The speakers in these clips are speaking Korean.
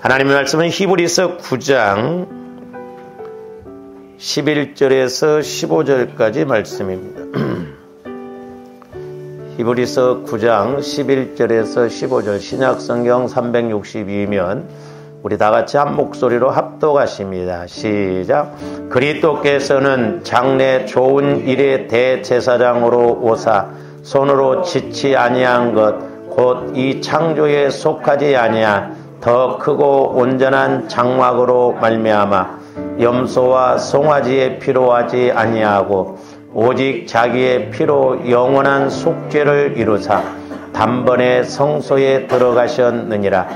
하나님의 말씀은 히브리서 9장 11절에서 15절까지 말씀입니다. 히브리서 9장 11절에서 15절 신약성경 362면 우리 다같이 한 목소리로 합독하십니다. 시작. 그리스도께서는 장래 좋은 일의 대제사장으로 오사 손으로 짓지 아니한 것 곧 이 창조에 속하지 아니한 더 크고 온전한 장막으로 말미암아 염소와 송아지의 피로 하지 아니하고 오직 자기의 피로 영원한 속죄를 이루사 단번에 성소에 들어가셨느니라.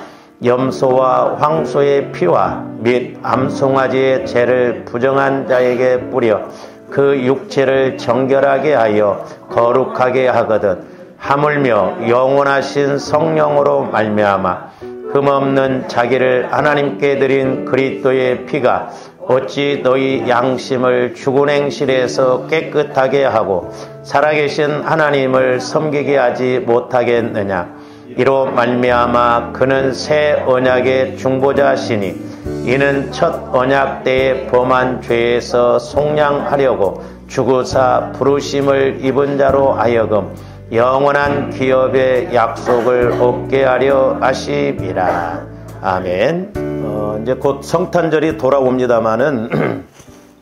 염소와 황소의 피와 및 암송아지의 죄를 부정한 자에게 뿌려 그 육체를 정결하게 하여 거룩하게 하거든 하물며 영원하신 성령으로 말미암아 흠없는 자기를 하나님께 드린 그리스도의 피가 어찌 너희 양심을 죽은 행실에서 깨끗하게 하고 살아계신 하나님을 섬기게 하지 못하겠느냐. 이로 말미암아 그는 새 언약의 중보자시니 이는 첫 언약 때에 범한 죄에서 속량하려고 죽으사 부르심을 입은 자로 하여금 영원한 기업의 약속을 얻게 하려 하심이라. 아멘. 이제 곧 성탄절이 돌아옵니다마는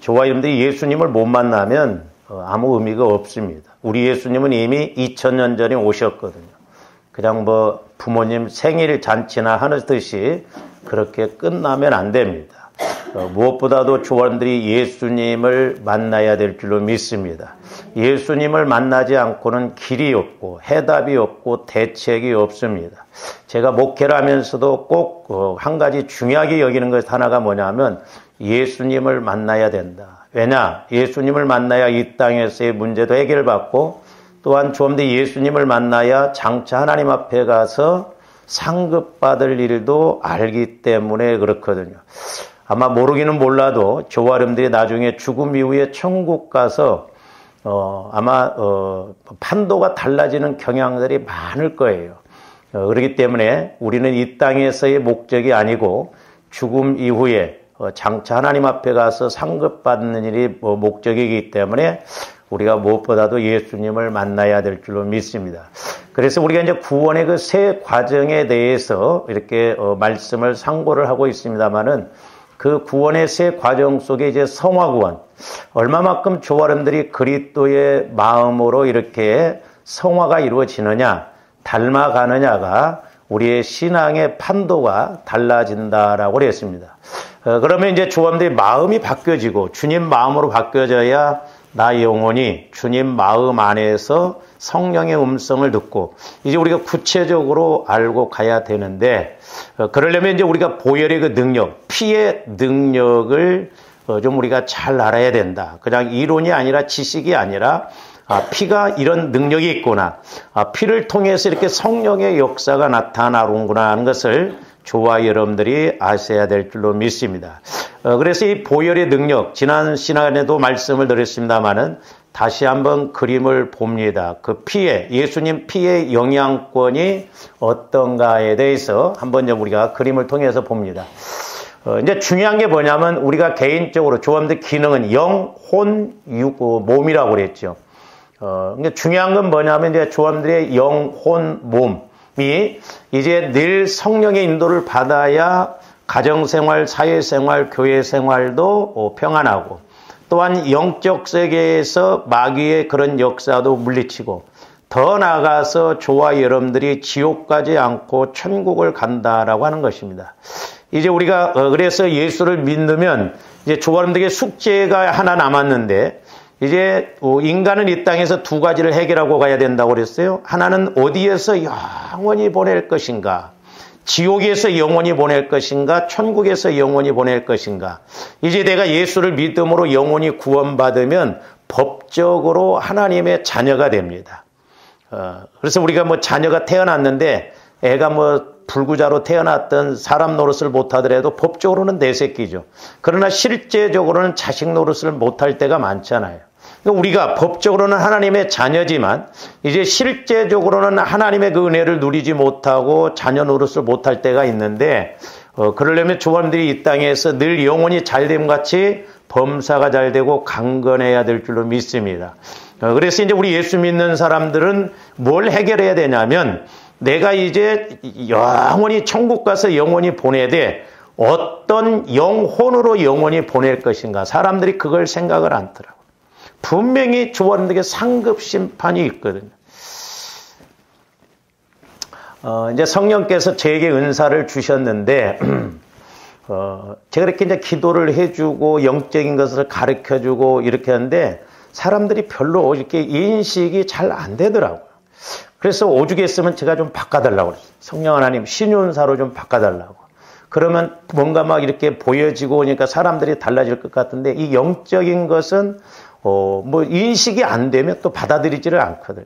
저와 여러분들이 예수님을 못 만나면 아무 의미가 없습니다. 우리 예수님은 이미 2000년 전에 오셨거든요. 그냥 뭐 부모님 생일 잔치나 하듯이 그렇게 끝나면 안 됩니다. 무엇보다도 저와들이 예수님을 만나야 될 줄로 믿습니다. 예수님을 만나지 않고는 길이 없고 해답이 없고 대책이 없습니다. 제가 목회를 하면서도 꼭 한 가지 중요하게 여기는 것 하나가 뭐냐면 예수님을 만나야 된다. 왜냐? 예수님을 만나야 이 땅에서의 문제도 해결받고 또한 좀 더 예수님을 만나야 장차 하나님 앞에 가서 상급받을 일도 알기 때문에 그렇거든요. 아마 모르기는 몰라도 저와 여러분들이 나중에 죽음 이후에 천국 가서 아마 판도가 달라지는 경향들이 많을 거예요. 그렇기 때문에 우리는 이 땅에서의 목적이 아니고 죽음 이후에 장차 하나님 앞에 가서 상급받는 일이 목적이기 때문에 우리가 무엇보다도 예수님을 만나야 될 줄로 믿습니다. 그래서 우리가 이제 구원의 그 세 과정에 대해서 이렇게 말씀을 상고를 하고 있습니다만은 그 구원의 세 과정 속에 이제 성화 구원, 얼마만큼 저와 여러분들이 그리스도의 마음으로 이렇게 성화가 이루어지느냐, 닮아가느냐가 우리의 신앙의 판도가 달라진다라고 그랬습니다. 그러면 이제 저와 여러분들이 마음이 바뀌어지고 주님 마음으로 바뀌어져야 나 영혼이 주님 마음 안에서 성령의 음성을 듣고 이제 우리가 구체적으로 알고 가야 되는데 그러려면 이제 우리가 보혈의 그 능력, 피의 능력을 좀 우리가 잘 알아야 된다. 그냥 이론이 아니라 지식이 아니라 피가 이런 능력이 있구나. 피를 통해서 이렇게 성령의 역사가 나타나는구나 하는 것을 저와 여러분들이 아셔야 될 줄로 믿습니다. 그래서 이 보혈의 능력, 지난 시간에도 말씀을 드렸습니다마는 다시 한번 그림을 봅니다. 그 피의, 예수님 피의 영향권이 어떤가에 대해서 한번 우리가 그림을 통해서 봅니다. 이제 중요한 게 뭐냐면 우리가 개인적으로 조합된 기능은 영, 혼, 육, 몸이라고 그랬죠. 그러니까 중요한 건 뭐냐면 이제 조합들의 영, 혼, 몸이 이제 늘 성령의 인도를 받아야 가정생활, 사회생활, 교회생활도 평안하고 또한 영적 세계에서 마귀의 그런 역사도 물리치고 더 나아가서 저와 여러분들이 지옥 가지 않고 천국을 간다라고 하는 것입니다. 이제 우리가 그래서 예수를 믿으면 이제 저와 여러분들에게 숙제가 하나 남았는데 이제 인간은 이 땅에서 두 가지를 해결하고 가야 된다고 그랬어요. 하나는 어디에서 영원히 보낼 것인가? 지옥에서 영원히 보낼 것인가? 천국에서 영원히 보낼 것인가? 이제 내가 예수를 믿음으로 영원히 구원받으면 법적으로 하나님의 자녀가 됩니다. 그래서 우리가 뭐 자녀가 태어났는데 애가 뭐 불구자로 태어났던 사람 노릇을 못하더라도 법적으로는 내 새끼죠. 그러나 실제적으로는 자식 노릇을 못할 때가 많잖아요. 우리가 법적으로는 하나님의 자녀지만 이제 실제적으로는 하나님의 그 은혜를 누리지 못하고 자녀 노릇을 못할 때가 있는데 그러려면 조원들이 이 땅에서 늘 영혼이 잘됨같이 범사가 잘되고 강건해야 될 줄로 믿습니다. 그래서 이제 우리 예수 믿는 사람들은 뭘 해결해야 되냐면 내가 이제 영원히 천국 가서 영원히 보내야 돼. 어떤 영혼으로 영원히 보낼 것인가. 사람들이 그걸 생각을 안 하더라고요. 분명히 조원들에게 상급 심판이 있거든요. 이제 성령께서 저에게 은사를 주셨는데, 제가 이렇게 이제 기도를 해주고, 영적인 것을 가르쳐주고, 이렇게 하는데, 사람들이 별로 이렇게 인식이 잘 안 되더라고요. 그래서 오죽했으면 제가 좀 바꿔달라고 그랬어요. 성령 하나님, 신윤사로 좀 바꿔달라고. 그러면 뭔가 막 이렇게 보여지고 오니까 사람들이 달라질 것 같은데, 이 영적인 것은, 뭐, 인식이 안 되면 또 받아들이지를 않거든요.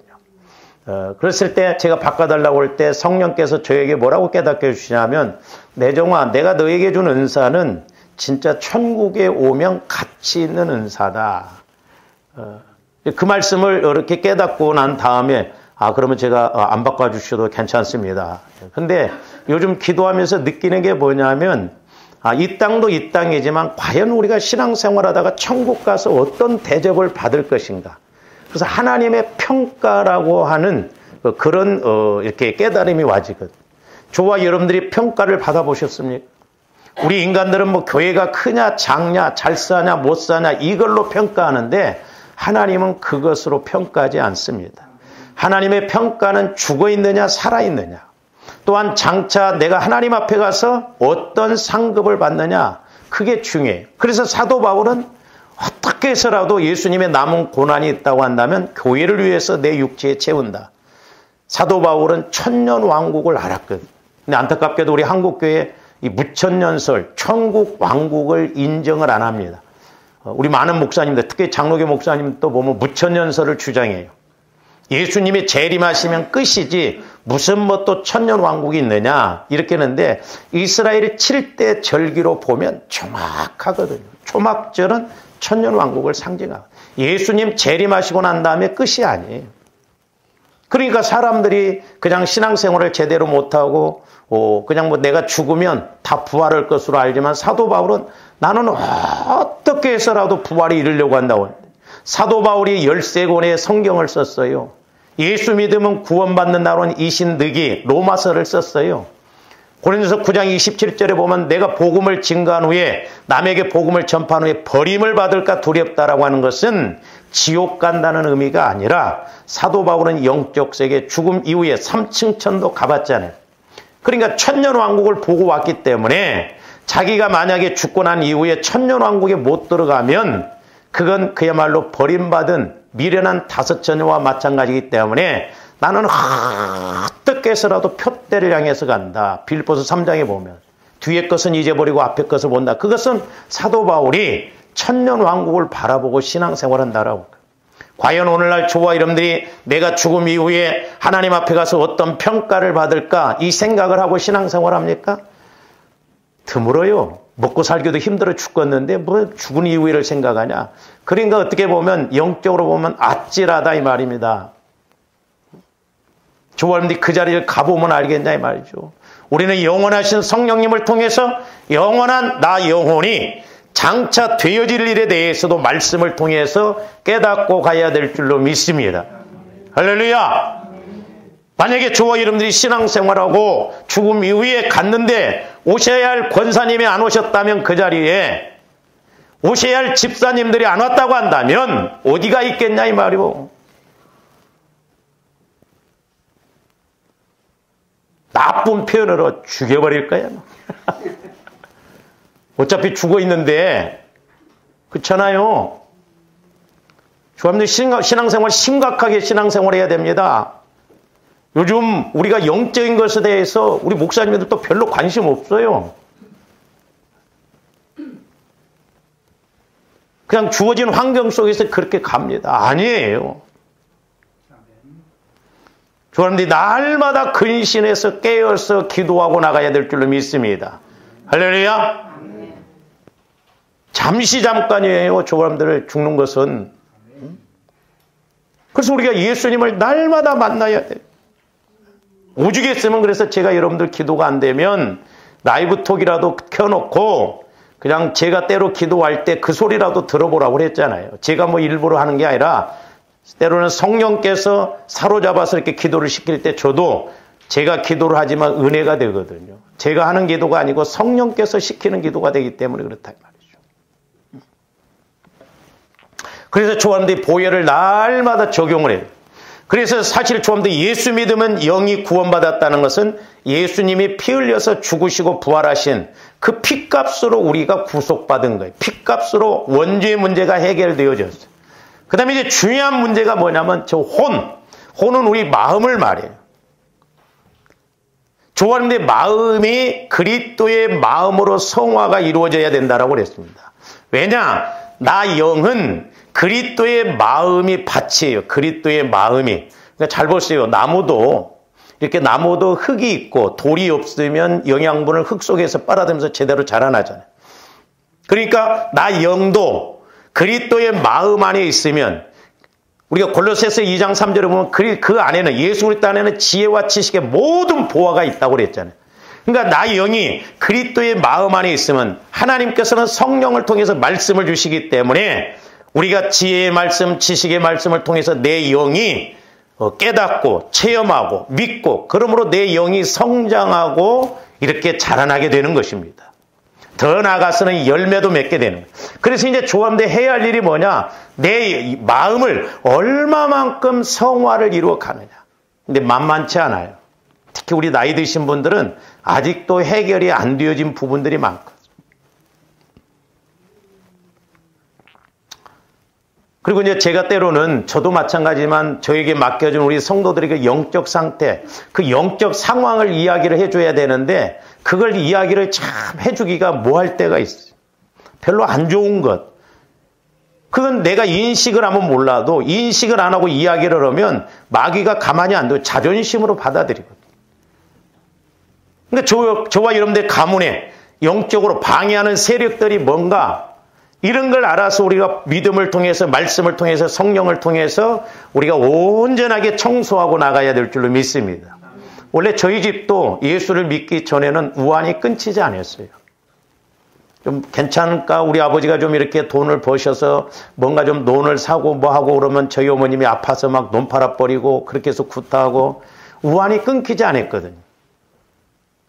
그랬을 때 제가 바꿔달라고 할 때 성령께서 저에게 뭐라고 깨닫게 해주시냐면 내정아 내가 너에게 준 은사는 진짜 천국에 오면 가치 있는 은사다. 그 말씀을 이렇게 깨닫고 난 다음에 그러면 제가 안 바꿔주셔도 괜찮습니다. 근데 요즘 기도하면서 느끼는 게 뭐냐면 이 땅도 이 땅이지만 과연 우리가 신앙생활하다가 천국 가서 어떤 대접을 받을 것인가. 그래서 하나님의 평가라고 하는 그런 이렇게 깨달음이 와지거든요. 저와 여러분들이 평가를 받아보셨습니까? 우리 인간들은 뭐 교회가 크냐 작냐 잘 사냐 못 사냐 이걸로 평가하는데 하나님은 그것으로 평가하지 않습니다. 하나님의 평가는 죽어있느냐 살아있느냐 또한 장차 내가 하나님 앞에 가서 어떤 상급을 받느냐 그게 중요해요. 그래서 사도 바울은 어떻게 해서라도 예수님의 남은 고난이 있다고 한다면 교회를 위해서 내 육체에 채운다. 사도 바울은 천년 왕국을 알았거든요. 근데 안타깝게도 우리 한국교회 이 무천년설, 천국 왕국을 인정을 안 합니다. 우리 많은 목사님들, 특히 장로교 목사님도 보면 무천년설을 주장해요. 예수님이 재림하시면 끝이지 무슨 뭐 또 천년 왕국이 있느냐 이렇게 하는데 이스라엘의 7대 절기로 보면 정확하거든요. 초막절은 천년 왕국을 상징하고 예수님 재림하시고 난 다음에 끝이 아니에요. 그러니까 사람들이 그냥 신앙생활을 제대로 못하고 그냥 뭐 내가 죽으면 다 부활할 것으로 알지만 사도 바울은 나는 어떻게 해서라도 부활에 이르려고 한다고 하는데 사도 바울이 13권의 성경을 썼어요. 예수 믿으면 구원받는다는 이신득이 로마서를 썼어요. 고린도서 9장 27절에 보면 내가 복음을 증거한 후에 남에게 복음을 전파한 후에 버림을 받을까 두렵다라고 하는 것은 지옥 간다는 의미가 아니라 사도 바울은 영적 세계 죽음 이후에 3층 천도 가봤잖아요. 그러니까 천년 왕국을 보고 왔기 때문에 자기가 만약에 죽고 난 이후에 천년 왕국에 못 들어가면 그건 그야말로 버림받은 미련한 다섯처녀와 마찬가지이기 때문에 나는 어떻게 해서라도 표대를 향해서 간다. 빌립보서 3장에 보면 뒤에 것은 잊어버리고 앞에 것을 본다. 그것은 사도 바울이 천년 왕국을 바라보고 신앙생활한다라고. 과연 오늘날 저와 여러분들이 내가 죽음 이후에 하나님 앞에 가서 어떤 평가를 받을까 이 생각을 하고 신앙생활합니까? 드물어요. 먹고 살기도 힘들어 죽겠는데 뭐 죽은 이후를 생각하냐. 그러니까 어떻게 보면 영적으로 보면 아찔하다 이 말입니다. 저와 여러분들이 그 자리를 가보면 알겠냐 이 말이죠. 우리는 영원하신 성령님을 통해서 영원한 나 영혼이 장차 되어질 일에 대해서도 말씀을 통해서 깨닫고 가야 될 줄로 믿습니다. 할렐루야. 만약에 저와 여러분들이 신앙생활하고 죽음 이후에 갔는데 오셔야 할 권사님이 안 오셨다면 그 자리에 오셔야 할 집사님들이 안 왔다고 한다면 어디가 있겠냐 이 말이오. 나쁜 표현으로 죽여버릴 거야. 어차피 죽어 있는데 그렇잖아요. 여러분들 신앙생활 심각하게 신앙생활 해야 됩니다. 요즘 우리가 영적인 것에 대해서 우리 목사님들도 별로 관심 없어요. 그냥 주어진 환경 속에서 그렇게 갑니다. 아니에요. 여러분들이 날마다 근신해서 깨어서 기도하고 나가야 될 줄로 믿습니다. 할렐루야. 잠깐이에요. 여러분들 죽는 것은. 그래서 우리가 예수님을 날마다 만나야 돼요. 오죽했으면 그래서 제가 여러분들 기도가 안 되면 라이브 톡이라도 켜놓고 그냥 제가 때로 기도할 때 그 소리라도 들어보라고 그랬잖아요. 제가 뭐 일부러 하는 게 아니라 때로는 성령께서 사로잡아서 이렇게 기도를 시킬 때 저도 제가 기도를 하지만 은혜가 되거든요. 제가 하는 기도가 아니고 성령께서 시키는 기도가 되기 때문에 그렇다 말이죠. 그래서 조합들이 보혈을 날마다 적용을 해요. 그래서 사실 조합들이 예수 믿으면 영이 구원받았다는 것은 예수님이 피 흘려서 죽으시고 부활하신 그 피값으로 우리가 구속받은 거예요. 피값으로 원죄의 문제가 해결되어졌어요. 그 다음에 이제 중요한 문제가 뭐냐면 저 혼은 우리 마음을 말해요. 조합들의 마음이 그리스도의 마음으로 성화가 이루어져야 된다라고 그랬습니다. 왜냐? 나 영은 그리스도의 마음이 밭이에요. 그리스도의 마음이. 그러니까 잘 보세요. 나무도 흙이 있고 돌이 없으면 영양분을 흙 속에서 빨아들면서 제대로 자라나잖아요. 그러니까 나 영도 그리스도의 마음 안에 있으면 우리가 골로새서 2장 3절에 보면 그 안에는 예수 그리스도 안에는 지혜와 지식의 모든 보화가 있다고 그랬잖아요. 그러니까 나 영이 그리스도의 마음 안에 있으면 하나님께서는 성령을 통해서 말씀을 주시기 때문에 우리가 지혜의 말씀, 지식의 말씀을 통해서 내 영이 깨닫고 체험하고 믿고 그러므로 내 영이 성장하고 이렇게 자라나게 되는 것입니다. 더 나아가서는 열매도 맺게 되는 거예요. 그래서 이제 조합대 해야 할 일이 뭐냐? 내 마음을 얼마만큼 성화를 이루어 가느냐. 근데 만만치 않아요. 특히 우리 나이 드신 분들은 아직도 해결이 안 되어진 부분들이 많거든요. 그리고 이제 제가 때로는 저도 마찬가지지만 저에게 맡겨준 우리 성도들에게 영적 상태, 그 영적 상황을 이야기를 해줘야 되는데 그걸 이야기를 참 해주기가 뭐할 때가 있어요. 별로 안 좋은 것. 그건 내가 인식을 하면 몰라도 인식을 안 하고 이야기를 하면 마귀가 가만히 안 둬요. 자존심으로 받아들이거든요. 그러니까 저와 여러분들 가문에 영적으로 방해하는 세력들이 뭔가 이런 걸 알아서 우리가 믿음을 통해서 말씀을 통해서 성령을 통해서 우리가 온전하게 청소하고 나가야 될 줄로 믿습니다. 원래 저희 집도 예수를 믿기 전에는 우환이 끊기지 않았어요. 좀 괜찮을까? 우리 아버지가 좀 이렇게 돈을 버셔서 뭔가 좀 논을 사고 뭐 하고 그러면 저희 어머님이 아파서 막 논 팔아버리고 그렇게 해서 구타하고 우환이 끊기지 않았거든요.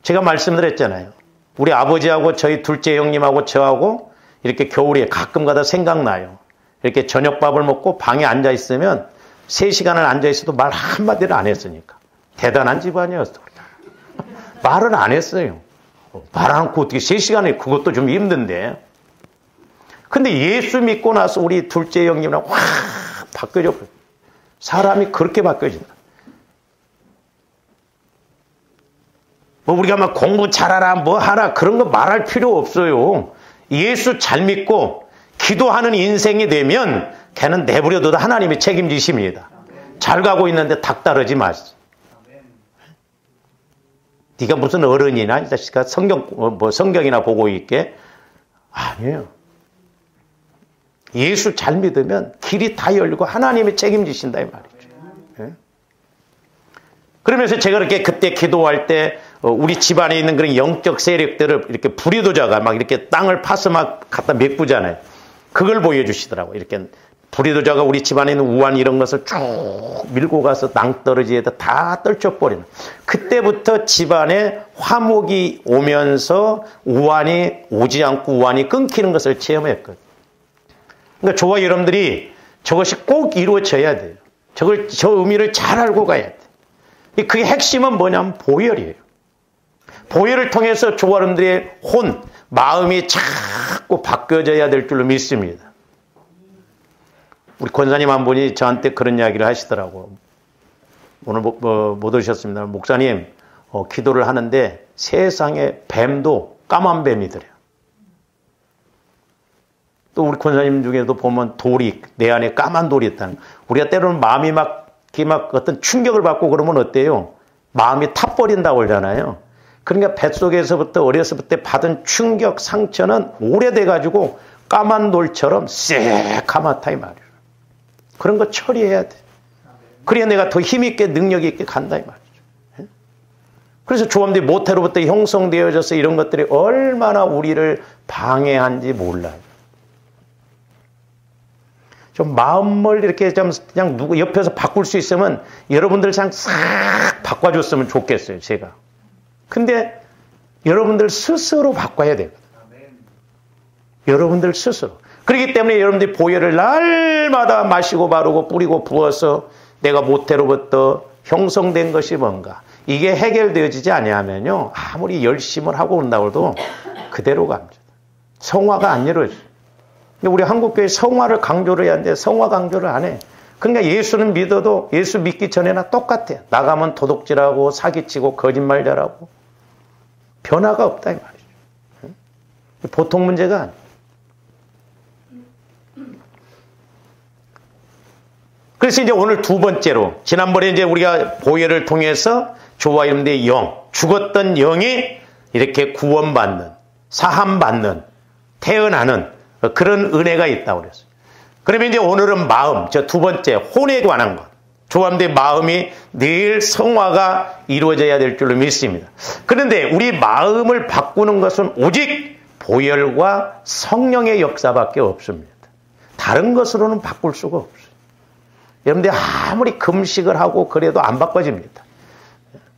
제가 말씀드렸잖아요. 우리 아버지하고 저희 둘째 형님하고 저하고 이렇게 겨울에 가끔 가다 생각나요. 이렇게 저녁밥을 먹고 방에 앉아있으면 3시간을 앉아있어도 말 한마디를 안 했으니까. 대단한 집안이었어. 말을 안 했어요. 말 않고 어떻게 3시간에 그것도 좀 힘든데. 근데 예수 믿고 나서 우리 둘째 형님이랑 확 바뀌어져. 사람이 그렇게 바뀌어진다. 뭐 우리가 막 공부 잘하라 뭐 하라 그런 거 말할 필요 없어요. 예수 잘 믿고 기도하는 인생이 되면 걔는 내버려둬도 하나님이 책임지십니다. 잘 가고 있는데 닥달하지 마시오. 네가 무슨 어른이나 이 자식아 성경이나 보고 있게 아니에요. 예수 잘 믿으면 길이 다 열리고 하나님이 책임지신다 이 말이죠. 네? 그러면서 제가 이렇게 그때 기도할 때 우리 집안에 있는 그런 영적 세력들을 이렇게 부리도자가 막 이렇게 땅을 파서 막 갖다 메꾸잖아요. 그걸 보여주시더라고요. 이렇게 부리도자가 우리 집안에 있는 우환 이런 것을 쭉 밀고 가서 낭떠러지에다 다 떨쳐버리는. 그때부터 집안에 화목이 오면서 우환이 오지 않고 우환이 끊기는 것을 체험했거든요. 그러니까 저와 여러분들이 저것이 꼭 이루어져야 돼요. 저 의미를 잘 알고 가야 돼요. 그게 핵심은 뭐냐면 보혈이에요. 보혈을 통해서 저와 여러분들의 마음이 자꾸 바뀌어져야 될 줄로 믿습니다. 우리 권사님 한 분이 저한테 그런 이야기를 하시더라고요. 오늘 못 오셨습니다. 목사님, 기도를 하는데 세상에 뱀도 까만 뱀이더래요. 또 우리 권사님 중에도 보면 내 안에 까만 돌이 있다는. 우리가 때로는 마음이 막 어떤 충격을 받고 그러면 어때요? 마음이 타버린다고 그러잖아요. 그러니까 뱃속에서부터 어려서부터 받은 충격, 상처는 오래돼가지고 까만 돌처럼 새카맣다 이 말이에요. 그런 거 처리해야 돼. 그래야 내가 더 힘있게 능력 있게 간다 이 말이죠. 그래서 조함들이 모태로부터 형성되어져서 이런 것들이 얼마나 우리를 방해한지 몰라요. 좀 마음을 이렇게 좀 그냥 누구 옆에서 바꿀 수 있으면 여러분들 그냥 싹 바꿔줬으면 좋겠어요, 제가. 근데 여러분들 스스로 바꿔야 되거든요. 여러분들 스스로. 그렇기 때문에 여러분들이 보혈을 날마다 마시고 바르고 뿌리고 부어서 내가 모태로부터 형성된 것이 뭔가. 이게 해결되어지지 아니하면요, 아무리 열심을 하고 온다고 해도 그대로 갑니다. 성화가 안 이루어져요. 근데 우리 한국교회 성화를 강조를 해야 하는데 성화 강조를 안 해. 그러니까 예수는 믿어도 예수 믿기 전에나 똑같아요. 나가면 도둑질하고 사기치고 거짓말 잘하고 변화가 없다 이 말이죠. 보통 문제가 아니에요. 그래서 이제 오늘 두 번째로, 지난번에 이제 우리가 보혈을 통해서 주와 이름의 영, 죽었던 영이 이렇게 구원받는, 사함받는, 태어나는 그런 은혜가 있다고 그랬어요. 그러면 이제 오늘은 마음, 저 두 번째, 혼에 관한 것. 주와 이름의 마음이 늘 성화가 이루어져야 될 줄로 믿습니다. 그런데 우리 마음을 바꾸는 것은 오직 보혈과 성령의 역사밖에 없습니다. 다른 것으로는 바꿀 수가 없어요. 여러분들 아무리 금식을 하고 그래도 안 바꿔집니다.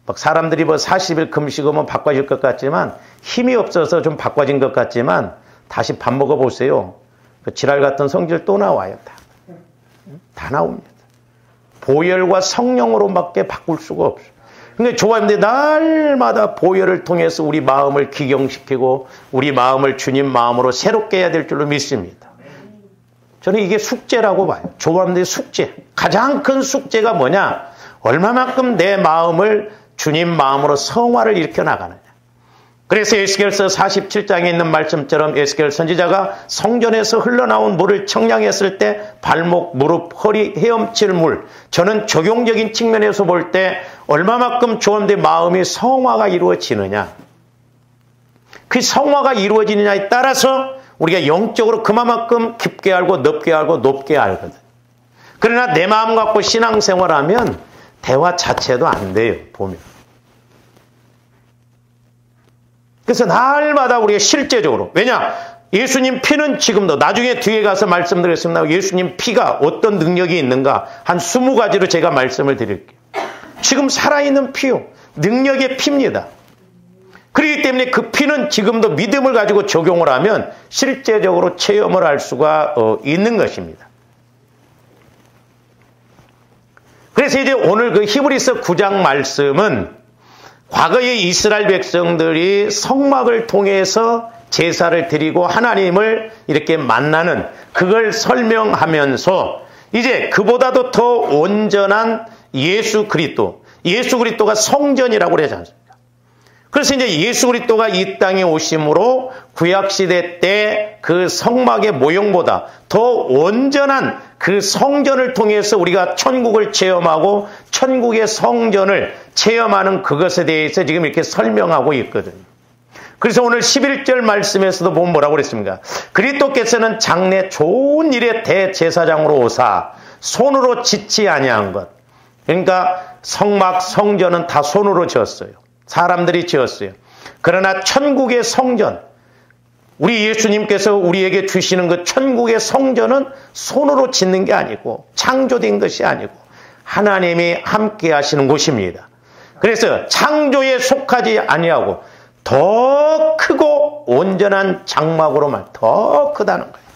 막 사람들이 뭐 40일 금식하면 바꿔질 것 같지만 힘이 없어서 좀 바꿔진 것 같지만 다시 밥 먹어보세요. 그 지랄 같은 성질 또 나와요. 다 나옵니다. 보혈과 성령으로밖에 바꿀 수가 없어요. 근데 조합인데 날마다 보혈을 통해서 우리 마음을 기경시키고 우리 마음을 주님 마음으로 새롭게 해야 될 줄로 믿습니다. 저는 이게 숙제라고 봐요. 조합인데 숙제. 가장 큰 숙제가 뭐냐? 얼마만큼 내 마음을 주님 마음으로 성화를 일으켜 나가느냐. 그래서 에스겔서 47장에 있는 말씀처럼 에스겔 선지자가 성전에서 흘러나온 물을 청량했을 때 발목, 무릎, 허리 헤엄칠 물. 저는 적용적인 측면에서 볼 때 얼마만큼 조합인데 마음이 성화가 이루어지느냐. 그 성화가 이루어지느냐에 따라서 우리가 영적으로 그만큼 깊게 알고 넓게 알고 높게 알거든. 그러나 내 마음 갖고 신앙생활하면 대화 자체도 안 돼요, 보면. 그래서 날마다 우리가 실제적으로, 왜냐? 예수님 피는 지금도, 나중에 뒤에 가서 말씀드렸습니다. 예수님 피가 어떤 능력이 있는가 한 20가지로 제가 말씀을 드릴게요. 지금 살아있는 피요. 능력의 피입니다. 그렇기 때문에 그 피는 지금도 믿음을 가지고 적용을 하면 실제적으로 체험을 할 수가 있는 것입니다. 그래서 이제 오늘 그 히브리서 9장 말씀은 과거의 이스라엘 백성들이 성막을 통해서 제사를 드리고 하나님을 이렇게 만나는 그걸 설명하면서 이제 그보다도 더 온전한 예수 그리스도가 성전이라고 그러지 않습니까? 그래서 이제 예수 그리스도가 이 땅에 오심으로 구약시대 때 그 성막의 모형보다 더 온전한 그 성전을 통해서 우리가 천국을 체험하고 천국의 성전을 체험하는 그것에 대해서 지금 이렇게 설명하고 있거든요. 그래서 오늘 11절 말씀에서도 보면 뭐라고 그랬습니까? 그리스도께서는 장래 좋은 일의 대제사장으로 오사 손으로 짓지 아니한 것. 그러니까 성막, 성전은 다 손으로 지었어요. 사람들이 지었어요. 그러나 천국의 성전, 우리 예수님께서 우리에게 주시는 그 천국의 성전은 손으로 짓는 게 아니고 창조된 것이 아니고 하나님이 함께 하시는 곳입니다. 그래서 창조에 속하지 아니하고 더 크고 온전한 장막으로만 더 크다는 거예요.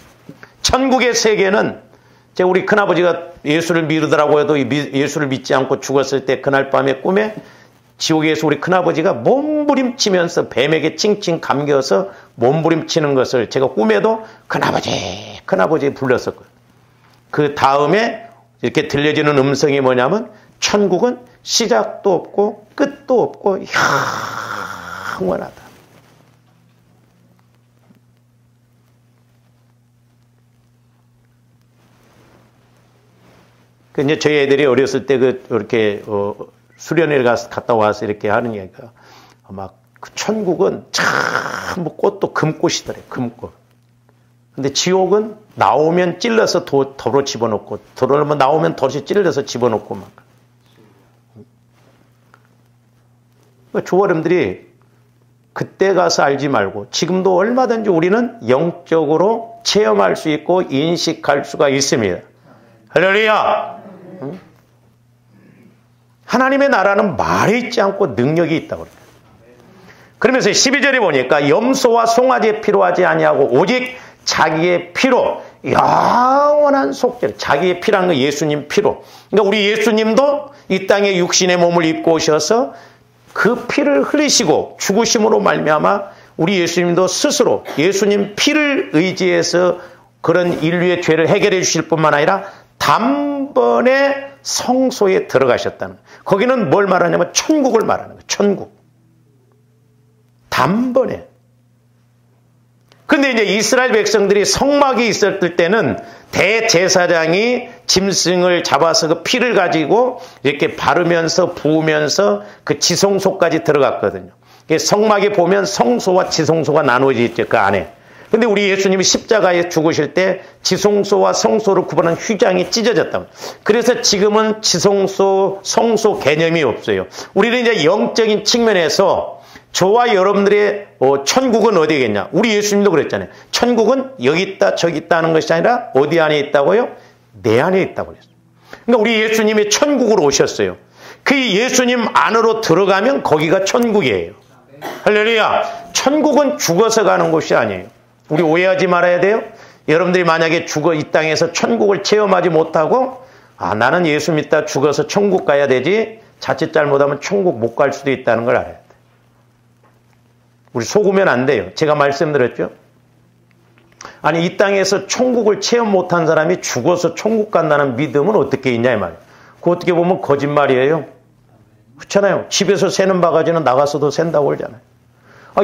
천국의 세계는 우리 큰아버지가 예수를 믿으더라고 해도 예수를 믿지 않고 죽었을 때 그날 밤에 꿈에 지옥에서 우리 큰아버지가 몸부림치면서 뱀에게 칭칭 감겨서 몸부림치는 것을 제가 꿈에도 큰아버지 불렀었고요. 그 다음에 이렇게 들려지는 음성이 뭐냐면 천국은 시작도 없고 끝도 없고 영원하다. 이제 저희 애들이 어렸을 때 이렇게 수련회를 갔다 와서 이렇게 하는 얘기가 막 그 천국은 참 꽃도 금꽃이더래, 금꽃. 근데 지옥은 나오면 찔러서 도로 집어넣고, 도로를 나오면 도시 찔러서 집어넣고 막. 조어름들이 그때 가서 알지 말고 지금도 얼마든지 우리는 영적으로 체험할 수 있고 인식할 수가 있습니다. 할렐루야! 하나님의 나라는 말이 있지 않고 능력이 있다고 그래요. 그러면서 12절에 보니까 염소와 송아지에 필요하지 아니하고 오직 자기의 피로 영원한 속죄. 자기의 피라는 건 예수님 피로. 그러니까 우리 예수님도 이 땅에 육신의 몸을 입고 오셔서 그 피를 흘리시고 죽으심으로 말미암아 우리 예수님도 스스로 예수님 피를 의지해서 그런 인류의 죄를 해결해 주실 뿐만 아니라 단번에 성소에 들어가셨다는 거예요. 거기는 뭘 말하냐면 천국을 말하는 거예요. 천국. 단번에. 근데 이제 이스라엘 백성들이 성막이 있었을 때는 대제사장이 짐승을 잡아서 그 피를 가지고 이렇게 바르면서 부으면서 그 지성소까지 들어갔거든요. 성막에 보면 성소와 지성소가 나누어져 있죠. 그 안에. 근데 우리 예수님이 십자가에 죽으실 때 지성소와 성소를 구분하는 휘장이 찢어졌다. 그래서 지금은 지성소, 성소 개념이 없어요. 우리는 이제 영적인 측면에서 저와 여러분들의 천국은 어디겠냐? 우리 예수님도 그랬잖아요. 천국은 여기 있다 저기 있다 하는 것이 아니라 어디 안에 있다고요? 내 안에 있다고 그랬어요. 그러니까 우리 예수님이 천국으로 오셨어요. 그 예수님 안으로 들어가면 거기가 천국이에요. 할렐루야. 천국은 죽어서 가는 곳이 아니에요. 우리 오해하지 말아야 돼요. 여러분들이 만약에 죽어 이 땅에서 천국을 체험하지 못하고 나는 예수 믿다 죽어서 천국 가야 되지 자칫 잘못하면 천국 못 갈 수도 있다는 걸 알아야 돼요. 우리 속으면 안 돼요. 제가 말씀드렸죠. 아니 이 땅에서 천국을 체험 못한 사람이 죽어서 천국 간다는 믿음은 어떻게 있냐 이 말이에요. 그거 어떻게 보면 거짓말이에요. 그렇잖아요. 집에서 새는 바가지는 나가서도 샌다고 그러잖아요.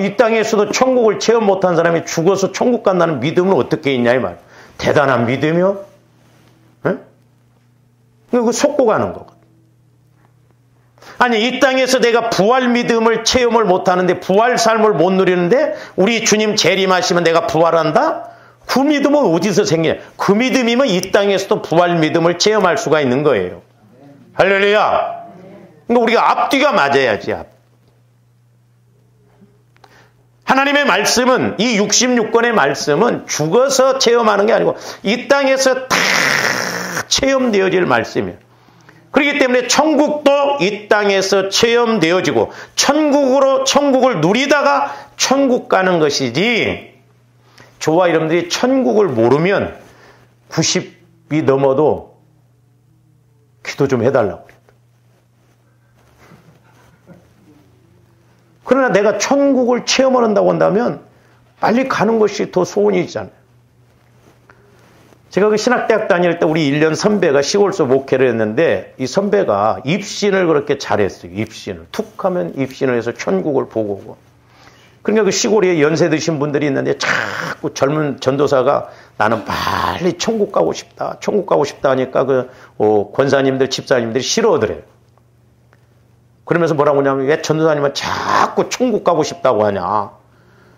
이 땅에서도 천국을 체험 못한 사람이 죽어서 천국 간다는 믿음은 어떻게 있냐 이 말이에요. 대단한 믿음이요. 네? 그거 속고 가는 거거든요. 아니 이 땅에서 내가 부활 믿음을 체험을 못하는데 부활 삶을 못 누리는데 우리 주님 재림하시면 내가 부활한다? 그 믿음은 어디서 생기냐? 그 믿음이면 이 땅에서도 부활 믿음을 체험할 수가 있는 거예요. 할렐루야. 그러니까 우리가 앞뒤가 맞아야지. 하나님의 말씀은 이 66권의 말씀은 죽어서 체험하는 게 아니고 이 땅에서 다 체험되어질 말씀이에요. 그렇기 때문에 천국도 이 땅에서 체험되어지고 천국을 누리다가 천국 가는 것이지 저와 여러분들이 천국을 모르면 90이 넘어도 기도 좀 해달라고 그랬다. 그러나 내가 천국을 체험을 한다고 한다면 빨리 가는 것이 더 소원이잖아요. 제가 그 신학대학 다닐 때 우리 1년 선배가 시골서 목회를 했는데 이 선배가 입신을 그렇게 잘했어요. 입신을. 툭 하면 입신을 해서 천국을 보고 오고. 그러니까 그 시골에 연세 드신 분들이 있는데 자꾸 젊은 전도사가 나는 빨리 천국 가고 싶다. 천국 가고 싶다 하니까 그 권사님들, 집사님들이 싫어하더래요. 그러면서 뭐라고 하냐면 왜 전도사님은 자꾸 천국 가고 싶다고 하냐.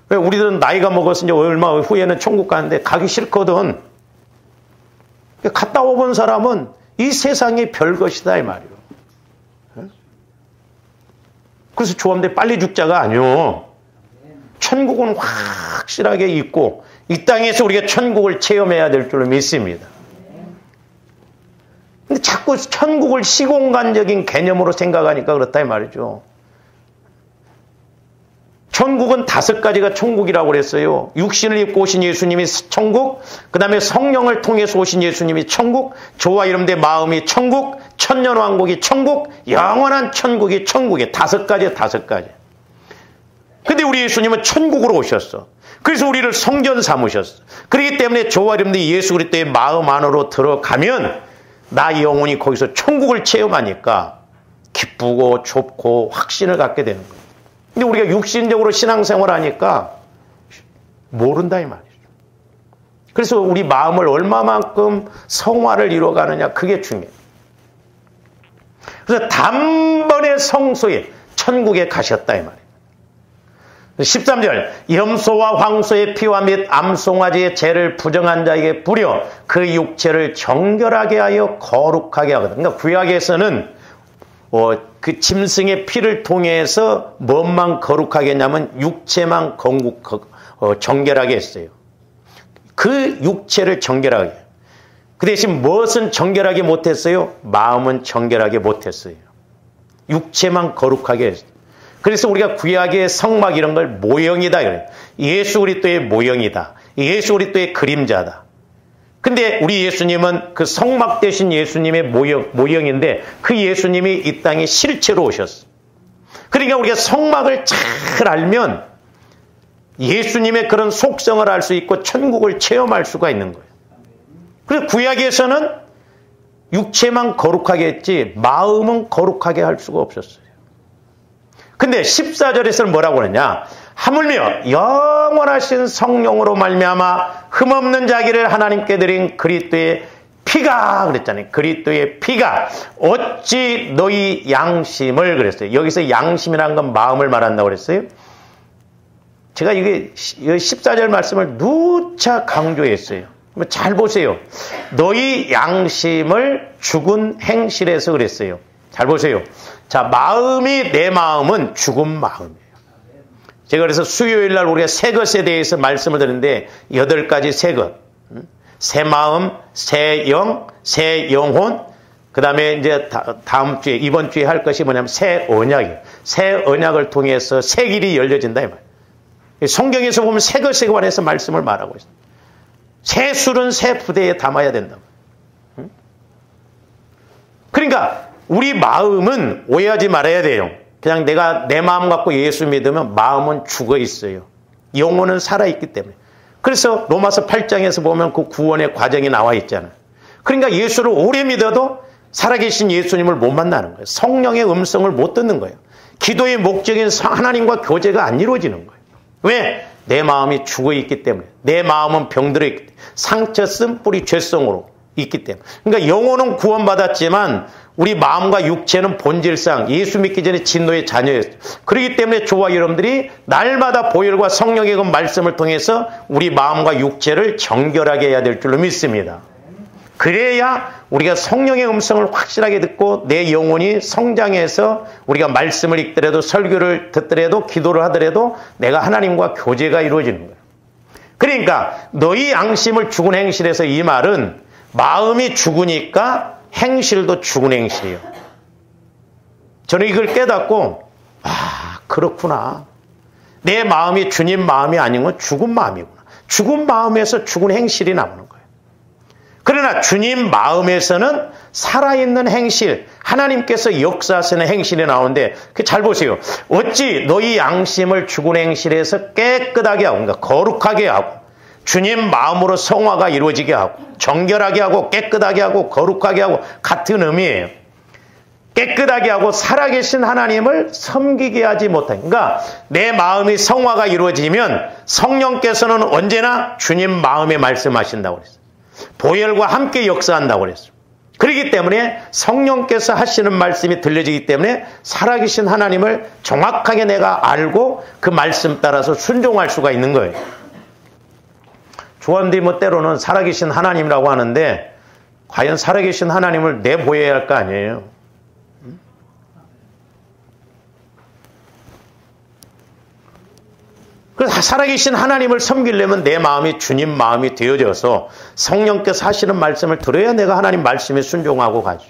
왜 우리들은 나이가 먹어서 이제 얼마 후에는 천국 가는데 가기 싫거든. 갔다 오본 사람은 이 세상이 별것이다 이 말이에요. 그래서 조합대 빨리 죽자가 아니요. 천국은 확실하게 있고 이 땅에서 우리가 천국을 체험해야 될 줄로 믿습니다. 근데 자꾸 천국을 시공간적인 개념으로 생각하니까 그렇다 이 말이죠. 천국은 5가지가 천국이라고 그랬어요. 육신을 입고 오신 예수님이 천국, 그 다음에 성령을 통해서 오신 예수님이 천국, 저와 이름대 마음이 천국, 천년왕국이 천국, 영원한 천국이 천국이에요. 5가지. 근데 우리 예수님은 천국으로 오셨어. 그래서 우리를 성전 삼으셨어. 그렇기 때문에 저와 이름대 예수 그리스도의 마음 안으로 들어가면 나 영혼이 거기서 천국을 체험하니까 기쁘고 좁고 확신을 갖게 되는 거예요. 근데 우리가 육신적으로 신앙생활 하니까 모른다 이 말이죠. 그래서 우리 마음을 얼마만큼 성화를 이뤄가느냐 그게 중요해요. 그래서 단번에 성소에 천국에 가셨다 이 말이에요. 13절 염소와 황소의 피와 및 암송아지의 죄를 부정한 자에게 뿌려 그 육체를 정결하게 하여 거룩하게 하거든. 그러니까 구약에서는 그 짐승의 피를 통해서 뭐만 거룩하게 했냐면 육체만 정결하게 했어요. 그 육체를 정결하게. 그 대신 무엇은 정결하게 못했어요? 마음은 정결하게 못했어요. 육체만 거룩하게 했어요. 그래서 우리가 구약의 성막 이런 걸 모형이다 그래요. 예수 그리스도의 모형이다. 예수 그리스도의 그림자다. 근데 우리 예수님은 그 성막 대신 예수님의 모형인데 그 예수님이 이 땅에 실체로 오셨어. 그러니까 우리가 성막을 잘 알면 예수님의 그런 속성을 알 수 있고 천국을 체험할 수가 있는 거예요. 그래서 구약에서는 육체만 거룩하게 했지 마음은 거룩하게 할 수가 없었어요. 근데 14절에서는 뭐라고 그러냐? 하물며 영원하신 성령으로 말미암아 흠없는 자기를 하나님께 드린 그리스도의 피가 그랬잖아요. 그리스도의 피가 어찌 너희 양심을 그랬어요. 여기서 양심이라는 건 마음을 말한다고 그랬어요. 제가 이게 14절 말씀을 누차 강조했어요. 잘 보세요. 너희 양심을 죽은 행실에서 그랬어요. 잘 보세요. 자, 마음이 내 마음은 죽은 마음이에요. 제가 그래서 수요일 날 우리가 새 것에 대해서 말씀을 드렸는데 8가지 새 것. 새 마음, 새 영, 새 영혼. 그 다음에 이제 다음 주에, 이번 주에 할 것이 뭐냐면 새 언약이에요. 새 언약을 통해서 새 길이 열려진다 이 말이에요. 성경에서 보면 새 것에 관해서 말씀을 말하고 있어요. 새 술은 새 부대에 담아야 된다. 그러니까 우리 마음은 오해하지 말아야 돼요. 그냥 내가 내 마음 갖고 예수 믿으면 마음은 죽어 있어요. 영혼은 살아있기 때문에. 그래서 로마서 8장에서 보면 그 구원의 과정이 나와 있잖아요. 그러니까 예수를 오래 믿어도 살아계신 예수님을 못 만나는 거예요. 성령의 음성을 못 듣는 거예요. 기도의 목적인 하나님과 교제가 안 이루어지는 거예요. 왜? 내 마음이 죽어 있기 때문에. 내 마음은 병들어 있기 때문에. 상처 쓴 뿌리 죄성으로 있기 때문에. 그러니까 영혼은 구원받았지만 우리 마음과 육체는 본질상 예수 믿기 전에 진노의 자녀였어요. 그렇기 때문에 저와 여러분들이 날마다 보혈과 성령의 그 말씀을 통해서 우리 마음과 육체를 정결하게 해야 될 줄로 믿습니다. 그래야 우리가 성령의 음성을 확실하게 듣고 내 영혼이 성장해서 우리가 말씀을 읽더라도 설교를 듣더라도 기도를 하더라도 내가 하나님과 교제가 이루어지는 거예요. 그러니까 너희 양심을 죽은 행실에서 이 말은 마음이 죽으니까 행실도 죽은 행실이에요. 저는 이걸 깨닫고 그렇구나. 내 마음이 주님 마음이 아닌 건 죽은 마음이구나. 죽은 마음에서 죽은 행실이 나오는 거예요. 그러나 주님 마음에서는 살아있는 행실, 하나님께서 역사하시는 행실이 나오는데 잘 보세요. 어찌 너희 양심을 죽은 행실에서 깨끗하게 하고 그러니까 거룩하게 하고 주님 마음으로 성화가 이루어지게 하고 정결하게 하고 깨끗하게 하고 거룩하게 하고 같은 의미예요. 깨끗하게 하고 살아계신 하나님을 섬기게 하지 못한. 그러니까 내 마음이 성화가 이루어지면 성령께서는 언제나 주님 마음에 말씀하신다고 그랬어요. 보혈과 함께 역사한다고 그랬어요. 그렇기 때문에 성령께서 하시는 말씀이 들려지기 때문에 살아계신 하나님을 정확하게 내가 알고 그 말씀 따라서 순종할 수가 있는 거예요. 조언들이 뭐 때로는 살아계신 하나님이라고 하는데 과연 살아계신 하나님을 내보여야 할 거 아니에요. 그래서 살아계신 하나님을 섬기려면 내 마음이 주님 마음이 되어져서 성령께서 하시는 말씀을 들어야 내가 하나님 말씀에 순종하고 가죠.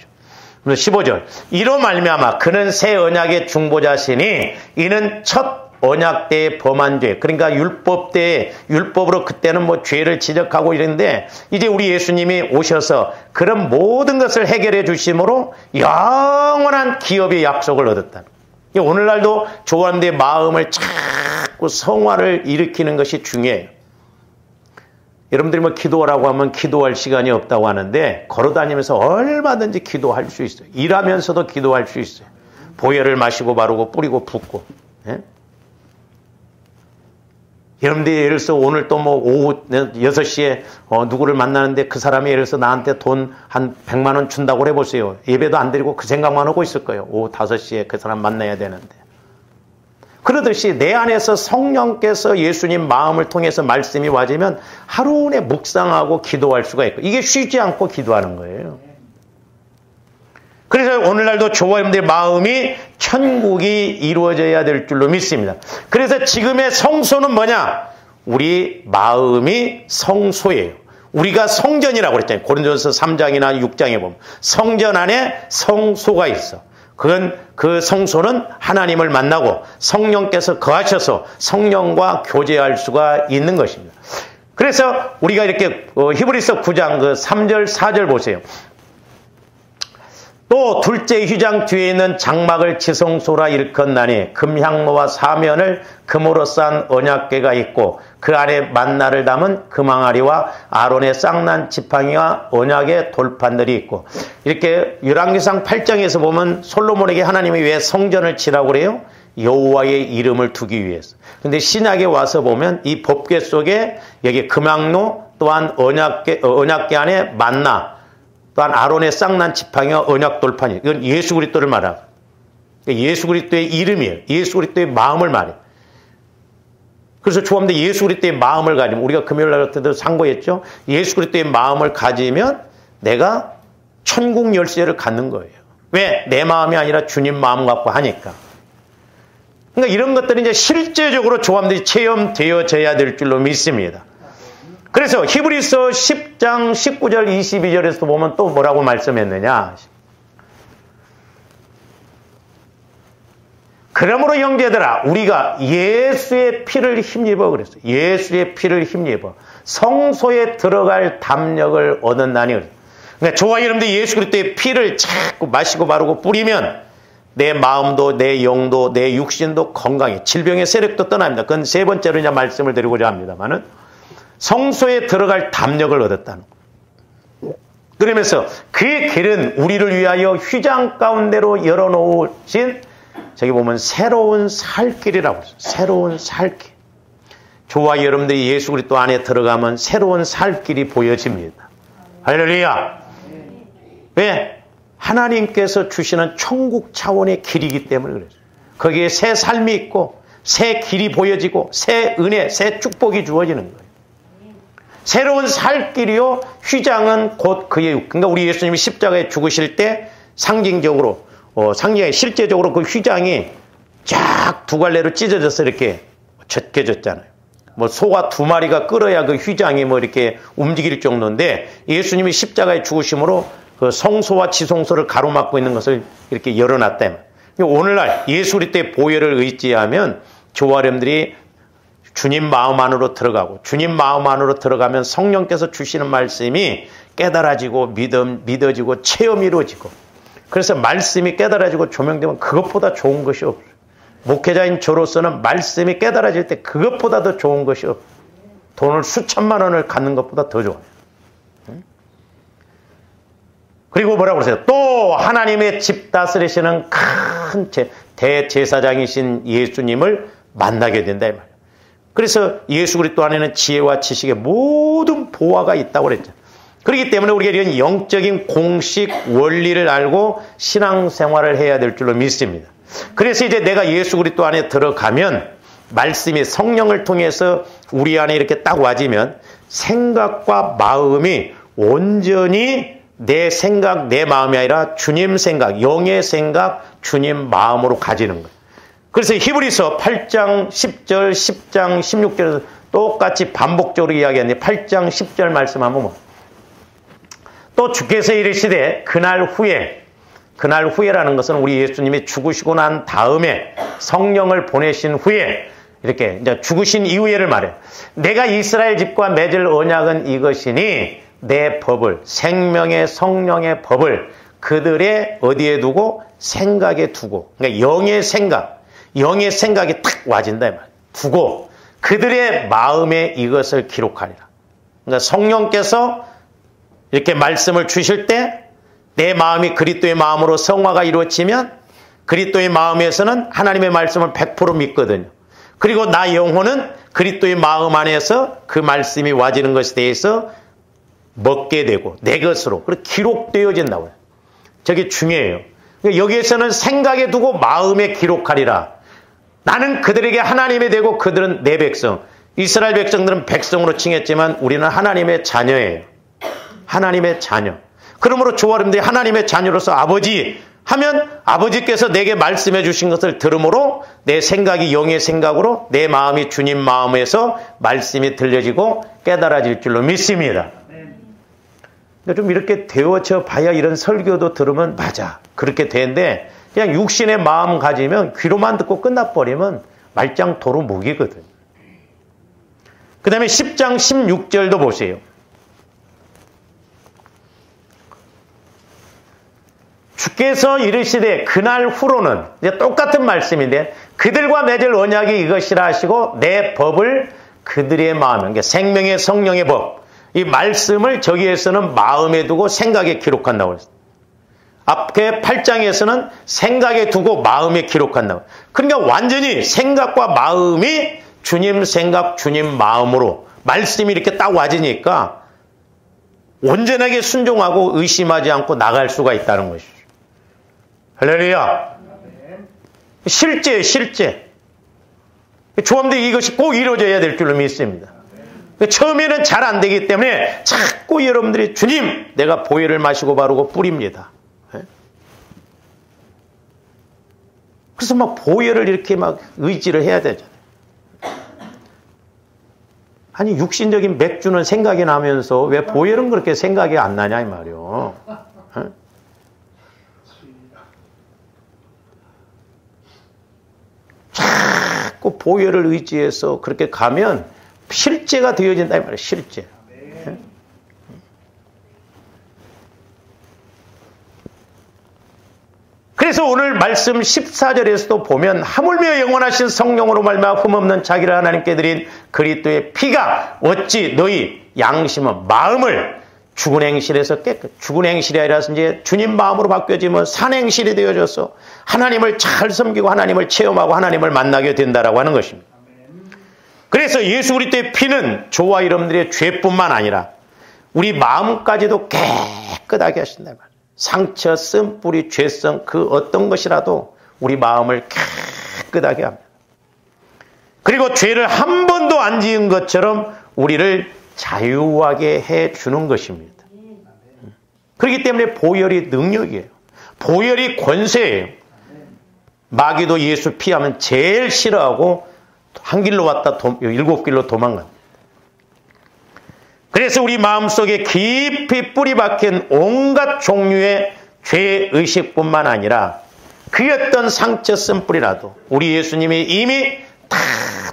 그래서 15절 이로 말미암아 그는 새 언약의 중보자시니 이는 첫 언약 때의 범한 죄 그러니까 율법 때에 율법으로 그때는 뭐 죄를 지적하고 이랬는데 이제 우리 예수님이 오셔서 그런 모든 것을 해결해 주심으로 영원한 기업의 약속을 얻었다. 오늘날도 조한대 마음을 자꾸 성화를 일으키는 것이 중요해요. 여러분들이 뭐 기도하라고 하면 기도할 시간이 없다고 하는데 걸어다니면서 얼마든지 기도할 수 있어요. 일하면서도 기도할 수 있어요. 보혈을 마시고 바르고 뿌리고 붓고. 예? 여러분들이 예를 들어서 오늘 또 뭐 오후 6시에 누구를 만나는데 그 사람이 예를 들어서 나한테 돈 한 100만 원 준다고 해보세요. 예배도 안 드리고 그 생각만 하고 있을 거예요. 오후 5시에 그 사람 만나야 되는데. 그러듯이 내 안에서 성령께서 예수님 마음을 통해서 말씀이 와지면 하루에 묵상하고 기도할 수가 있고 이게 쉬지 않고 기도하는 거예요. 그래서 오늘날도 저와 여러분들의 마음이 천국이 이루어져야 될 줄로 믿습니다. 그래서 지금의 성소는 뭐냐? 우리 마음이 성소예요. 우리가 성전이라고 그랬잖아요. 고린도전서 3장이나 6장에 보면 성전 안에 성소가 있어. 그건 그 성소는 하나님을 만나고 성령께서 거하셔서 성령과 교제할 수가 있는 것입니다. 그래서 우리가 이렇게 히브리서 9장 그 3절 4절 보세요. 또 둘째 휘장 뒤에 있는 장막을 지성소라 일컫나니 금향로와 사면을 금으로 싼 언약궤가 있고 그 안에 만나를 담은 금항아리와 아론의 쌍난 지팡이와 언약의 돌판들이 있고, 이렇게 열왕기상 8장에서 보면 솔로몬에게 하나님이 왜 성전을 지라고 그래요? 여호와의 이름을 두기 위해서. 근데 신약에 와서 보면 이 법궤 속에 여기 금항로 또한 언약궤 안에 만나 또한 아론의 쌍난 지팡이와 언약 돌판이, 이건 예수 그리스도를 말하고 예수 그리스도의 이름이에요. 예수 그리스도의 마음을 말해요. 그래서 좋아합니다. 예수 그리스도의 마음을 가지면, 우리가 금요일 날 때도 상고했죠. 예수 그리스도의 마음을 가지면 내가 천국 열쇠를 갖는 거예요. 왜? 내 마음이 아니라 주님 마음 갖고 하니까. 그러니까 이런 것들이 이제 실제적으로 좋아합니다. 체험되어져야 될 줄로 믿습니다. 그래서 히브리서 10장 19절 22절에서 보면 또 뭐라고 말씀했느냐. 그러므로 형제들아 우리가 예수의 피를 힘입어 그랬어요. 예수의 피를 힘입어 성소에 들어갈 담력을 얻었나니. 그러니까 저와 여러분들 예수 그리스도의 피를 자꾸 마시고 바르고 뿌리면 내 마음도 내 영도 내 육신도 건강해, 질병의 세력도 떠납니다. 그건 세 번째로 이제 말씀을 드리고자 합니다만은 성소에 들어갈 담력을 얻었다는 거. 그러면서 그의 길은 우리를 위하여 휘장 가운데로 열어놓으신, 저기 보면 새로운 살 길이라고 했어요. 새로운 살 길. 저와 여러분들이 예수 그리스도 안에 들어가면 새로운 살 길이 보여집니다. 할렐루야. 왜? 하나님께서 주시는 천국 차원의 길이기 때문에 그래요. 거기에 새 삶이 있고 새 길이 보여지고 새 은혜, 새 축복이 주어지는 거예요. 새로운 살 길이요. 휘장은 곧 그의 육. 그러니까 우리 예수님이 십자가에 죽으실 때 상징적으로, 실제적으로 그 휘장이 쫙 두 갈래로 찢어져서 이렇게 젖겨졌잖아요. 뭐 소가 두 마리가 끌어야 그 휘장이 뭐 이렇게 움직일 정도인데, 예수님이 십자가에 죽으심으로 그 성소와 지성소를 가로막고 있는 것을 이렇게 열어놨다. 오늘날 예수 그리스도의 보혈을 의지하면 저와 여러분들이 주님 마음 안으로 들어가고, 주님 마음 안으로 들어가면 성령께서 주시는 말씀이 깨달아지고 믿어지고 체험이 이루어지고, 그래서 말씀이 깨달아지고 조명되면 그것보다 좋은 것이 없어요. 목회자인 저로서는 말씀이 깨달아질 때 그것보다 더 좋은 것이 없어요. 돈을 수천만 원을 갖는 것보다 더 좋아요. 그리고 뭐라고 그러세요? 또 하나님의 집 다스리시는 큰 대제사장이신 예수님을 만나게 된다 이 말이에요. 그래서 예수 그리스도 안에는 지혜와 지식의 모든 보화가 있다고 그랬죠. 그렇기 때문에 우리가 이런 영적인 공식 원리를 알고 신앙생활을 해야 될 줄로 믿습니다. 그래서 이제 내가 예수 그리스도 안에 들어가면 말씀이 성령을 통해서 우리 안에 이렇게 딱 와지면 생각과 마음이 온전히 내 생각, 내 마음이 아니라 주님 생각, 영의 생각, 주님 마음으로 가지는 거예요. 그래서 히브리서 8장 10절, 10장 16절에서 똑같이 반복적으로 이야기하는데 8장 10절 말씀 한번 보면, 또 주께서 이르시되 그날 후에라는 것은 우리 예수님이 죽으시고 난 다음에 성령을 보내신 후에, 이렇게 이제 죽으신 이후에를 말해요. 내가 이스라엘 집과 맺을 언약은 이것이니 내 법을, 생명의 성령의 법을 그들의 어디에 두고? 생각에 두고. 그러니까 영의 생각이 탁 와진다 이 말이에요. 두고 그들의 마음에 이것을 기록하리라. 그러니까 성령께서 이렇게 말씀을 주실 때 내 마음이 그리스도의 마음으로 성화가 이루어지면 그리스도의 마음에서는 하나님의 말씀을 100% 믿거든요. 그리고 나 영혼은 그리스도의 마음 안에서 그 말씀이 와지는 것에 대해서 먹게 되고 내 것으로 그렇게 기록되어진다고요. 저게 중요해요. 여기에서는 생각에 두고 마음에 기록하리라. 나는 그들에게 하나님이 되고 그들은 내 백성. 이스라엘 백성들은 백성으로 칭했지만 우리는 하나님의 자녀예요. 하나님의 자녀. 그러므로 저와 여러분들이 하나님의 자녀로서 아버지, 하면 아버지께서 내게 말씀해 주신 것을 들음으로 내 생각이 영의 생각으로 내 마음이 주님 마음에서 말씀이 들려지고 깨달아질 줄로 믿습니다. 좀 이렇게 되어져 봐야 이런 설교도 들으면 맞아. 그렇게 되는데 그냥 육신의 마음 가지면 귀로만 듣고 끝나버리면 말짱 도로 무기거든. 그 다음에 10장 16절도 보세요. 주께서 이르시되 그날 후로는 이제 똑같은 말씀인데 그들과 맺을 언약이 이것이라 하시고 내 법을 그들의 마음에, 그러니까 생명의 성령의 법, 이 말씀을 저기에서는 마음에 두고 생각에 기록한다고 했어요. 앞에 8장에서는 생각에 두고 마음에 기록한다고. 그러니까 완전히 생각과 마음이 주님 생각, 주님 마음으로 말씀이 이렇게 딱 와지니까 온전하게 순종하고 의심하지 않고 나갈 수가 있다는 것이죠. 할렐루야. 실제. 조합들 이것이 꼭 이루어져야 될 줄로 믿습니다. 처음에는 잘 안 되기 때문에 자꾸 여러분들이 주님, 내가 보혈을 마시고 바르고 뿌립니다. 그래서 막 보혈을 이렇게 막 의지를 해야 되잖아요. 아니, 육신적인 맥주는 생각이 나면서 왜 보혈은 그렇게 생각이 안 나냐, 이 말이요. 자꾸 보혈을 의지해서 그렇게 가면 실제가 되어진다, 이 말이에요, 실제. 그래서 오늘 말씀 14절에서도 보면 하물며 영원하신 성령으로 말미암아 흠없는 자기를 하나님께 드린 그리스도의 피가 어찌 너희 양심은 마음을 죽은 행실에서 죽은 행실이 아니라 이제 주님 마음으로 바뀌어지면 산 행실이 되어져서 하나님을 잘 섬기고 하나님을 체험하고 하나님을 만나게 된다라고 하는 것입니다. 그래서 예수 그리스도의 피는 저와 여러분들의 죄뿐만 아니라 우리 마음까지도 깨끗하게 하신다 말이에요. 상처, 쓴뿌리, 죄성 그 어떤 것이라도 우리 마음을 깨끗하게 합니다. 그리고 죄를 한 번도 안 지은 것처럼 우리를 자유하게 해주는 것입니다. 그렇기 때문에 보혈이 능력이에요. 보혈이 권세예요. 마귀도 예수 피하면 제일 싫어하고 한 길로 왔다 7길로 도망갑니다. 그래서 우리 마음속에 깊이 뿌리 박힌 온갖 종류의 죄의식뿐만 아니라 그 어떤 상처 쓴뿌리라도 우리 예수님이 이미 다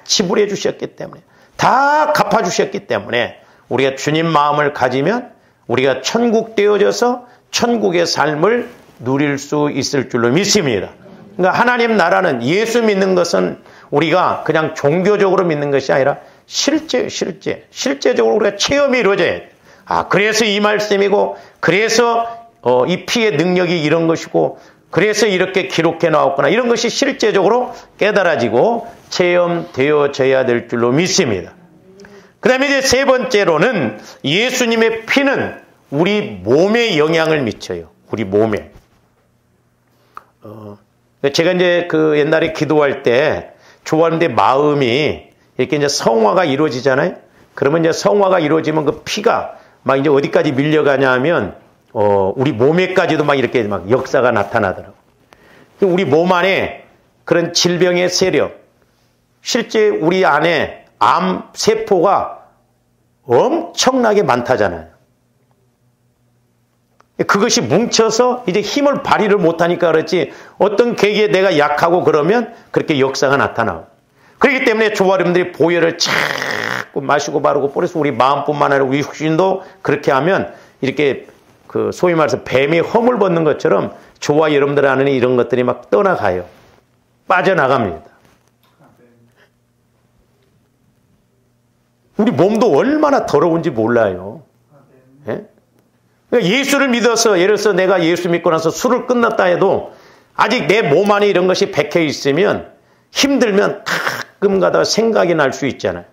치부해 주셨기 때문에 다 갚아주셨기 때문에 우리가 주님 마음을 가지면 우리가 천국 되어져서 천국의 삶을 누릴 수 있을 줄로 믿습니다. 그러니까 하나님 나라는 예수 믿는 것은 우리가 그냥 종교적으로 믿는 것이 아니라 실제적으로 우리가 체험이 이루어져야 돼. 그래서 이 말씀이고, 그래서 이 피의 능력이 이런 것이고, 그래서 이렇게 기록해 나왔구나. 이런 것이 실제적으로 깨달아지고 체험되어져야 될 줄로 믿습니다. 그 다음에 이제 세 번째로는 예수님의 피는 우리 몸에 영향을 미쳐요. 우리 몸에. 제가 이제 그 옛날에 기도할 때 좋아하는데 마음이 이렇게 이제 성화가 이루어지잖아요. 그러면 이제 성화가 이루어지면 그 피가 막 이제 어디까지 밀려가냐 하면, 우리 몸에까지도 막 이렇게 막 역사가 나타나더라고요. 우리 몸 안에 그런 질병의 세력, 실제 우리 안에 암 세포가 엄청나게 많다잖아요. 그것이 뭉쳐서 이제 힘을 발휘를 못하니까 그렇지 어떤 계기에 내가 약하고 그러면 그렇게 역사가 나타나고. 그렇기 때문에 저와 여러분들이 보혈을 자꾸 마시고 바르고 뿌려서 우리 마음뿐만 아니라 우리 육신도 그렇게 하면 이렇게 그 소위 말해서 뱀이 허물 벗는 것처럼 저와 여러분들 안에 이런 것들이 막 떠나가요. 빠져나갑니다. 우리 몸도 얼마나 더러운지 몰라요. 예? 예수를 믿어서 예를 들어서 내가 예수 믿고 나서 술을 끝났다 해도 아직 내 몸 안에 이런 것이 박혀 있으면 힘들면 가끔 가다가 생각이 날 수 있잖아요.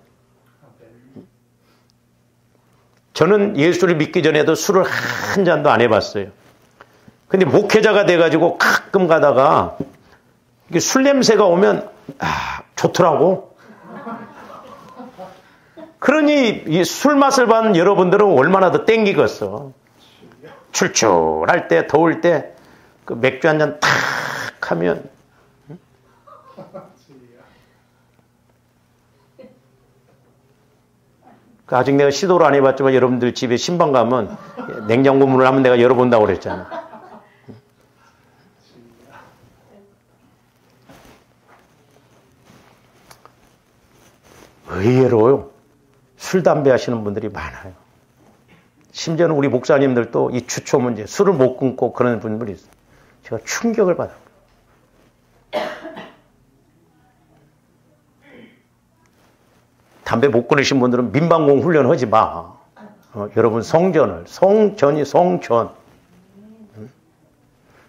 저는 예수를 믿기 전에도 술을 한 잔도 안 해봤어요. 근데 목회자가 돼가지고 가끔 가다가 술 냄새가 오면 좋더라고. 그러니 이 술 맛을 받는 여러분들은 얼마나 더 땡기겠어. 출출할 때, 더울 때 그 맥주 한 잔 탁 하면 아직 내가 시도를 안 해봤지만 여러분들 집에 신방 가면 냉장고 문을 한번 내가 열어본다고 그랬잖아. 의외로 술, 담배 하시는 분들이 많아요. 심지어는 우리 목사님들도 이 주초 문제, 술을 못 끊고 그런 분들이 있어요. 제가 충격을 받아요. 담배 못 끊으신 분들은 민방공 훈련하지 마. 여러분 성전이 성전.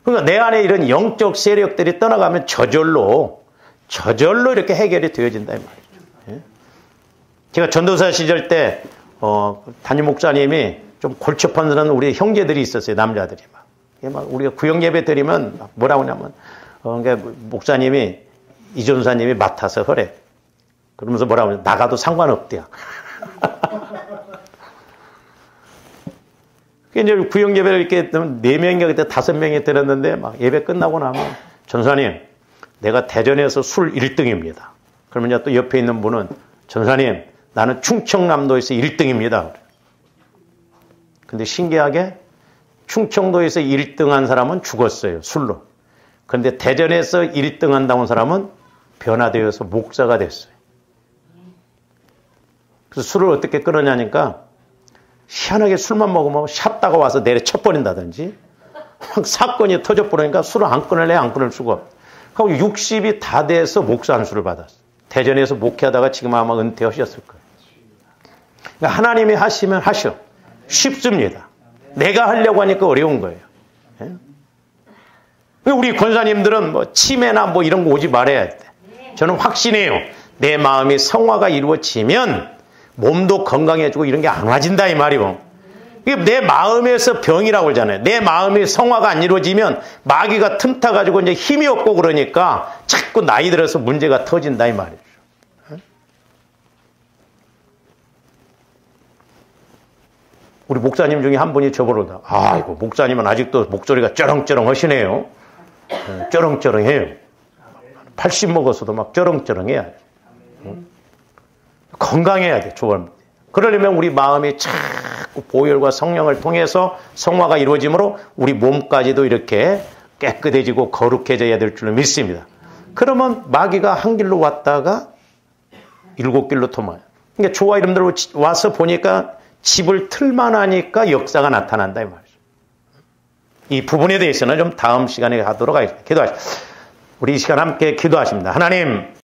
그러니까 내 안에 이런 영적 세력들이 떠나가면 저절로 이렇게 해결이 되어진다 이 말이죠. 예? 제가 전도사 시절 때 담임 목사님이 좀 골치 아픈 우리 형제들이 있었어요. 남자들이 막 우리가 구역 예배 드리면 뭐라고 하냐면 그러니까 목사님이 이전사님이 맡아서 하래. 그러면서 뭐라고 하냐, 나가도 상관없대요. 이제 구역 예배를 이렇게 4명인가 그때 5명이 들었는데 막 예배 끝나고 나면 전사님, 내가 대전에서 술 1등입니다. 그러면 또 옆에 있는 분은 전사님, 나는 충청남도에서 1등입니다. 근데 신기하게 충청도에서 1등한 사람은 죽었어요. 술로. 그런데 대전에서 1등 한다고 한 사람은 변화되어서 목사가 됐어요. 그래서 술을 어떻게 끊었냐니까 희한하게 술만 먹으면 샷다가 와서 내려 쳐버린다든지 막 사건이 터져버리니까 술을 안 끊을 수가 없어요. 그리고 60이 다 돼서 목사 안수를 받았어요. 대전에서 목회하다가 지금 아마 은퇴하셨을 거예요. 그러니까 하나님이 하시면 하셔. 쉽습니다. 내가 하려고 하니까 어려운 거예요. 우리 권사님들은 뭐 치매나 뭐 이런 거 오지 말아야 돼. 저는 확신해요. 내 마음이 성화가 이루어지면 몸도 건강해지고 이런 게 안 와진다 이 말이요. 내 마음에서 병이라고 그러잖아요. 내 마음이 성화가 안 이루어지면 마귀가 틈타가지고 이제 힘이 없고 그러니까 자꾸 나이 들어서 문제가 터진다 이 말이죠. 우리 목사님 중에 한 분이 저보러 아이고 목사님은 아직도 목소리가 쩌렁쩌렁 하시네요. 쩌렁쩌렁해요. 80 먹어서도 막 쩌렁쩌렁해야 돼. 건강해야 돼. 좋아합니다. 그러려면 우리 마음이 자꾸 보혈과 성령을 통해서 성화가 이루어지므로 우리 몸까지도 이렇게 깨끗해지고 거룩해져야 될 줄로 믿습니다. 그러면 마귀가 한 길로 왔다가 7길로 도망요. 그러니까 조화 이름대로 와서 보니까 집을 틀만 하니까 역사가 나타난다 이 말이죠. 이 부분에 대해서는 좀 다음 시간에 하도록 하겠습니다. 기도하십시오. 우리 이 시간 함께 기도하십니다. 하나님,